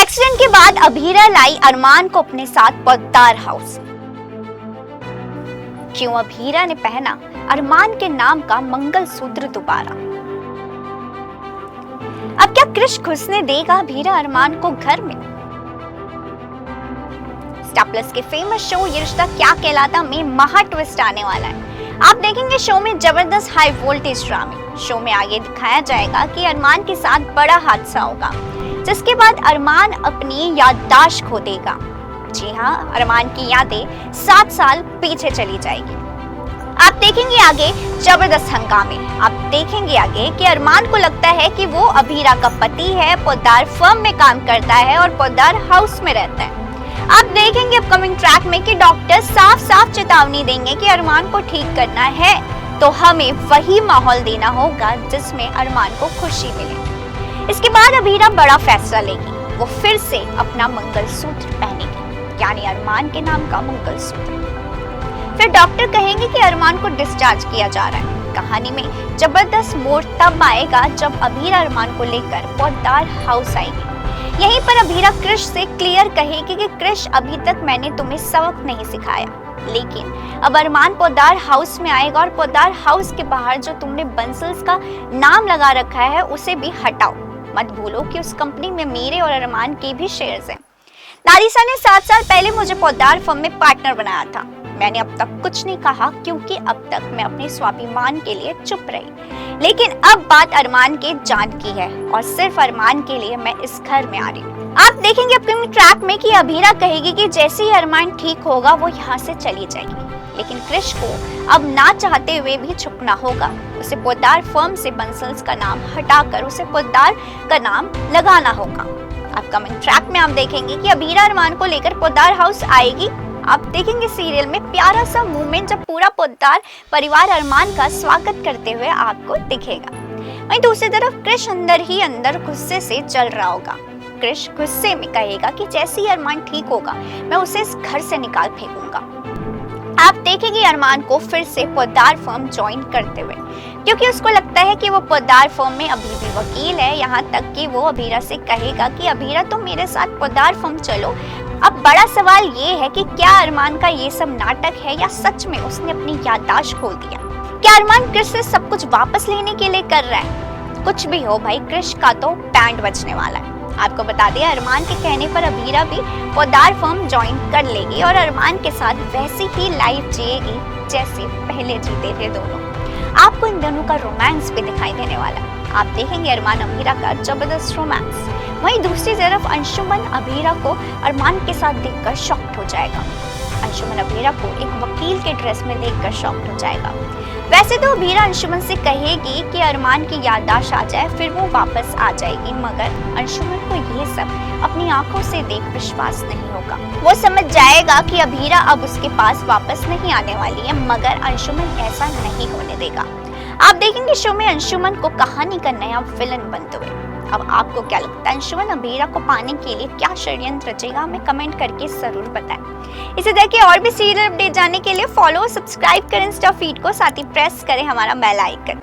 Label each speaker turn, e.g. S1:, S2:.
S1: Accident के बाद अभीरा लाई अरमान को अपने साथ पोद्दार हाउस। क्यों अभीरा ने पहना अरमान के नाम का मंगलसूत्र दोबारा। अब क्या क्रिश घुसने देगा अभीरा अरमान को घर में। स्टार प्लस के फेमस शो ये रिश्ता क्या कहलाता में महा ट्विस्ट आने वाला है। आप देखेंगे शो में जबरदस्त हाई वोल्टेज ड्रामे। शो में आगे दिखाया जाएगा कि अरमान के साथ बड़ा हादसा होगा, जिसके बाद अरमान अपनी याददाश्त खो देगा। जी हाँ, अरमान की यादें 7 साल पीछे चली जाएगी। आप देखेंगे आगे जबरदस्त हंगामे। आप देखेंगे आगे कि अरमान को लगता है कि वो अभीरा का पति है, पोद्दार फर्म में काम करता है और पोद्दार हाउस में रहता है। आप देखेंगे अपकमिंग ट्रैक में कि डॉक्टर साफ साफ चेतावनी देंगे कि अरमान को ठीक करना है तो हमें वही माहौल देना होगा जिसमें अरमान को खुशी मिले। इसके बाद अभीरा बड़ा फैसला लेगी। वो फिर से अपना मंगलसूत्र पहनेगी, यानी अरमान के नाम का मंगलसूत्र। फिर डॉक्टर कहेंगे कि अरमान को डिस्चार्ज किया जा रहा है। कहानी में जबरदस्त मोड़ तब आएगा जब अभीरा अरमान को लेकर पोद्दार हाउस आएगी। यहीं पर अभीरा क्रिश से क्लियर कहेगी कि क्रिश, अभी तक मैंने तुम्हें सबक नहीं सिखाया, लेकिन अब अरमान पोद्दार हाउस में आएगा और पोद्दार हाउस के बाहर जो तुमने बंसल्स का नाम लगा रखा है उसे भी हटाओ। मत भूलो कि उस कंपनी में मेरे और अरमान के भी शेयर्स हैं। नादिसा ने 7 साल पहले मुझे पोद्दार फर्म में पार्टनर बनाया था। मैंने अब तक कुछ नहीं कहा क्योंकि अब तक मैं अपने स्वाभिमान के लिए चुप रही, लेकिन अब बात अरमान के जान की है और सिर्फ अरमान के लिए मैं इस घर में आ रही हूँ। आप देखेंगे अपकमिंग ट्रैक में कि अभीरा कहेगी कि जैसे ही अरमान ठीक होगा वो यहाँ से चली जाएगी, लेकिन क्रिश को अब ना चाहते हुए भी छुपना होगा। उसे पोद्दार फर्म से बंसल्स का नाम हटाकर उसे पोद्दार का नाम लगाना होगा। अपकमिंग ट्रैक में आप देखेंगे कि अभीरा अरमान को लेकर पोद्दार हाउस आएगी। आप देखेंगे सीरियल में प्यारा सा मूवमेंट जब पूरा पोद्दार परिवार अरमान का स्वागत करते हुए आपको दिखेगा। वहीं दूसरी तरफ क्रिश अंदर ही अंदर गुस्से से जल रहा होगा। क्रिश गुस्से में कहेगा कि जैसे ही अरमान ठीक होगा मैं उसे इस घर से निकाल फेंकूंगा। आप देखेंगे अरमान को फिर से पोद्दार फर्म ज्वाइन करते हुए, क्योंकि उसको लगता है कि वो पोद्दार फर्म में अभी भी वकील है। यहाँ तक कि वो अभीरा से कहेगा कि अभीरा तुम मेरे साथ पोद्दार फर्म चलो। अब बड़ा सवाल ये है कि क्या अरमान का ये सब नाटक है या सच में उसने अपनी याददाश्त खो दिया। क्या अरमान क्रिश से सब कुछ वापस लेने के लिए कर रहा है। कुछ भी हो भाई, क्रिश का तो बैंड बजने वाला है। आपको बता दें अरमान के कहने पर अभीरा भी पोद्दार फर्म ज्वाइन कर लेगी और अरमान के साथ वैसी ही लाइफ जिएगी जैसे पहले जीते थे दोनों। आपको इन दोनों का रोमांस भी दिखाई देने वाला है। आप देखेंगे अरमान अभीरा का जबरदस्त रोमांस। वहीं दूसरी तरफ अंशुमन अभीरा को अरमान के साथ देखकर शॉक्ड हो जाएगा। अंशुमन अभीरा को एक वकील के ड्रेस में देखकर शॉक्ड हो जाएगा। वैसे तो अभीरा अंशुमन से कहेगी कि अरमान की याददाश्त आ जाए फिर वो वापस आ जाएगी, मगर अंशुमन को ये सब अपनी आंखों से देख विश्वास नहीं होगा। वो समझ जाएगा कि अभीरा अब उसके पास वापस नहीं आने वाली है, मगर अंशुमन ऐसा नहीं होने देगा। आप देखेंगे शो में अंशुमन को कहानी का नया विलन बनते हुए। अब आपको क्या लगता है अंशुमन अभीरा को पाने के लिए क्या षड्यंत्र रचेगा, हमें कमेंट करके जरूर बताएं। इसी तरह के और भी सीरियल अपडेट जानने के लिए फॉलो सब्सक्राइब करें इंस्टा फीड को, साथ ही प्रेस करें हमारा बेल आइकन।